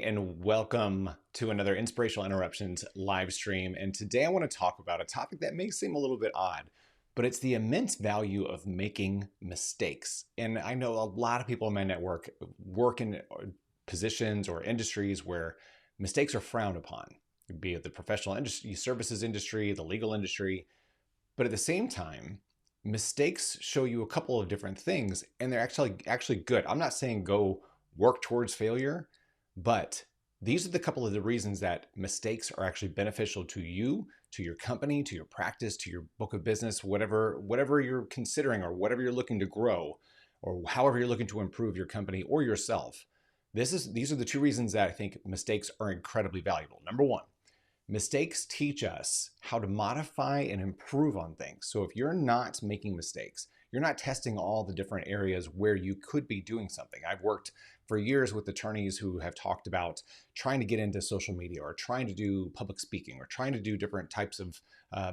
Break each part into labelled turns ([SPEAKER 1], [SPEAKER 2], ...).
[SPEAKER 1] morning and welcome to another Inspirational Interruptions live stream. And today I want to talk about a topic that may seem a little bit odd, but it's the immense value of making mistakes. And I know a lot of people in my network work in positions or industries where mistakes are frowned upon, be it the professional industry, services industry, the legal industry. But at the same time, mistakes show you a couple of different things, and they're actually good. I'm not saying go work towards failure, but these are the couple of the reasons that mistakes are actually beneficial to you, to your company, to your practice, to your book of business, whatever you're considering or whatever you're looking to grow, or however you're looking to improve your company or yourself. These are the two reasons that I think mistakes are incredibly valuable. Number one, mistakes teach us how to modify and improve on things. So if you're not making mistakes, you're not testing all the different areas where you could be doing something. I've worked for years with attorneys who have talked about trying to get into social media or trying to do public speaking or trying to do different types of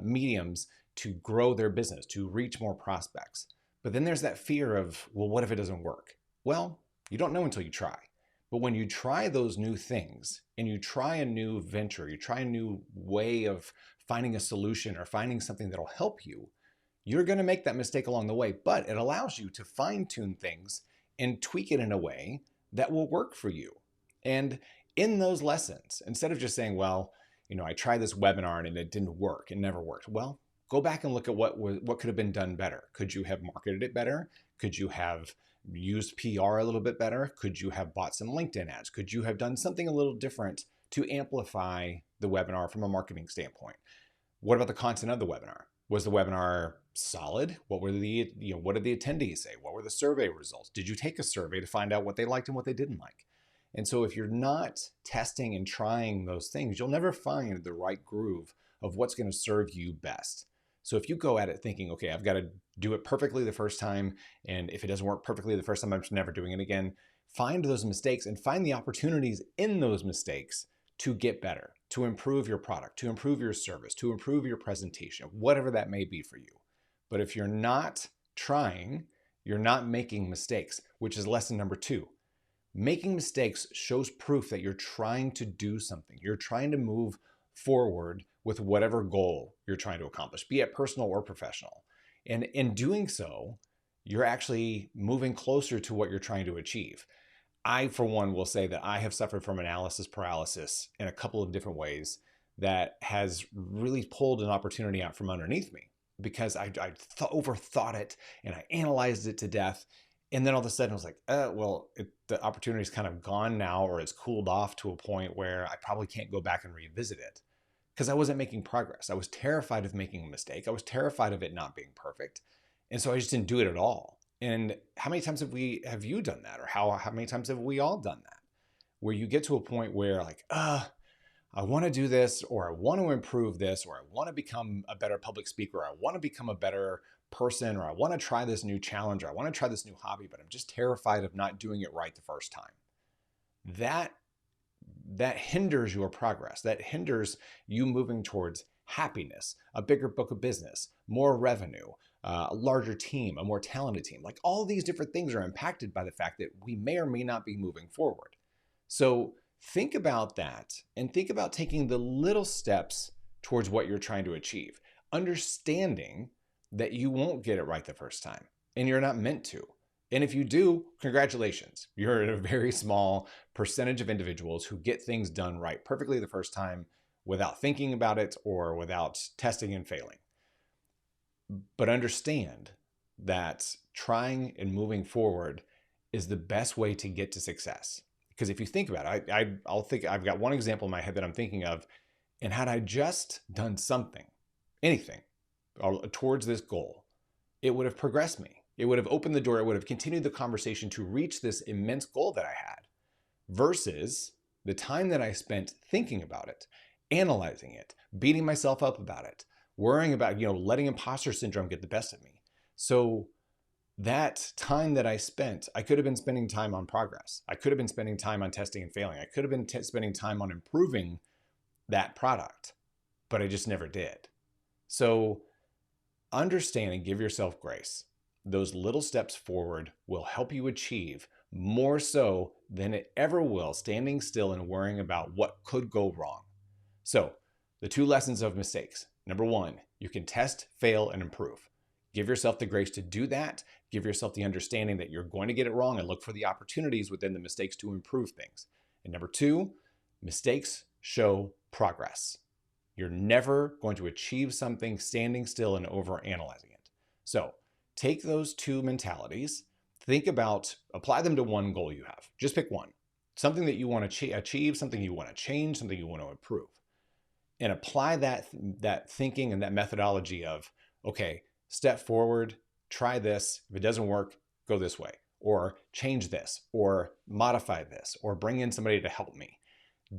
[SPEAKER 1] mediums to grow their business, to reach more prospects. But then there's that fear of, well, what if it doesn't work? Well, you don't know until you try. But when you try those new things and you try a new venture, you try a new way of finding a solution or finding something that'll help you, you're going to make that mistake along the way, but it allows you to fine-tune things and tweak it in a way that will work for you. And in those lessons, instead of just saying, well, I tried this webinar and it didn't work, it never worked. Well, go back and look at what could have been done better. Could you have marketed it better? Could you have used PR a little bit better? Could you have bought some LinkedIn ads? Could you have done something a little different to amplify the webinar from a marketing standpoint? What about the content of the webinar? Was the webinar solid? What did the attendees say? What were the survey results? Did you take a survey to find out what they liked and what they didn't like? And so if you're not testing and trying those things, you'll never find the right groove of what's going to serve you best. So if you go at it thinking, okay, I've got to do it perfectly the first time, and if it doesn't work perfectly the first time, I'm just never doing it again, find those mistakes and find the opportunities in those mistakes to get better, to improve your product, to improve your service, to improve your presentation, whatever that may be for you. But if you're not trying, you're not making mistakes, which is lesson number two. Making mistakes shows proof that you're trying to do something. You're trying to move forward with whatever goal you're trying to accomplish, be it personal or professional. And in doing so, you're actually moving closer to what you're trying to achieve. I, for one, will say that I have suffered from analysis paralysis in a couple of different ways that has really pulled an opportunity out from underneath me because I overthought it and I analyzed it to death. And then all of a sudden I was like, the opportunity's kind of gone now, or it's cooled off to a point where I probably can't go back and revisit it because I wasn't making progress. I was terrified of making a mistake. I was terrified of it not being perfect. And so I just didn't do it at all. And how many times have you done that? Or how many times have we all done that? Where you get to a point where like, I want to do this, or I want to improve this, or I want to become a better public speaker, or I want to become a better person, or I want to try this new challenge, or I want to try this new hobby, but I'm just terrified of not doing it right the first time. That hinders your progress. That hinders you moving towards happiness, a bigger book of business, more revenue, a larger team, a more talented team. Like all of these different things are impacted by the fact that we may or may not be moving forward. So think about that and think about taking the little steps towards what you're trying to achieve, understanding that you won't get it right the first time and you're not meant to. And if you do, congratulations. You're in a very small percentage of individuals who get things done right perfectly the first time without thinking about it or without testing and failing. But understand that trying and moving forward is the best way to get to success. Because if you think about it, I've got one example in my head that I'm thinking of, and had I just done something, anything, towards this goal, it would have progressed me. It would have opened the door. It would have continued the conversation to reach this immense goal that I had, versus the time that I spent thinking about it, analyzing it, beating myself up about it, worrying about, letting imposter syndrome get the best of me. So that time that I spent, I could have been spending time on progress. I could have been spending time on testing and failing. I could have been spending time on improving that product, but I just never did. So understand and give yourself grace. Those little steps forward will help you achieve more so than it ever will standing still and worrying about what could go wrong. So, the 2 lessons of mistakes. Number 1, you can test, fail, and improve. Give yourself the grace to do that. Give yourself the understanding that you're going to get it wrong and look for the opportunities within the mistakes to improve things. And number 2, mistakes show progress. You're never going to achieve something standing still and overanalyzing it. So take those 2 mentalities, apply them to one goal you have. Just pick one. Something that you want to achieve, something you want to change, something you want to improve. And apply that thinking and that methodology of, okay, step forward, try this. If it doesn't work, go this way, or change this, or modify this, or bring in somebody to help me.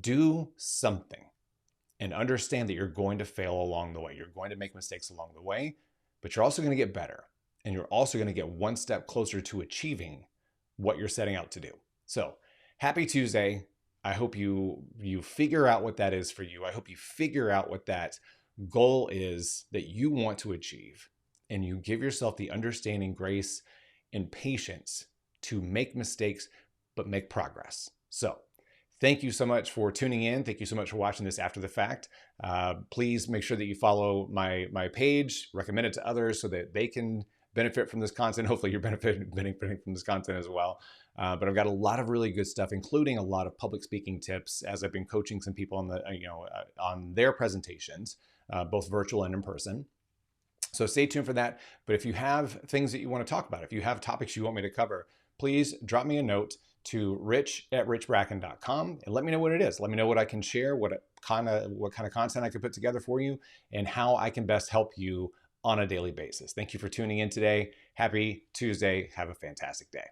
[SPEAKER 1] Do something and understand that you're going to fail along the way. You're going to make mistakes along the way, but you're also going to get better. And you're also going to get one step closer to achieving what you're setting out to do. So happy Tuesday. I hope you figure out what that is for you. I hope you figure out what that goal is that you want to achieve. And you give yourself the understanding, grace, and patience to make mistakes, but make progress. So thank you so much for tuning in. Thank you so much for watching this after the fact. Please make sure that you follow my page, recommend it to others so that they can benefit from this content. Hopefully you're benefiting from this content as well. But I've got a lot of really good stuff, including a lot of public speaking tips as I've been coaching some people on their presentations, both virtual and in person. So stay tuned for that. But if you have things that you want to talk about, if you have topics you want me to cover, please drop me a note to rich@richbracken.com and let me know what it is. Let me know what I can share, what kind of content I could put together for you, and how I can best help you on a daily basis. Thank you for tuning in today. Happy Tuesday. Have a fantastic day.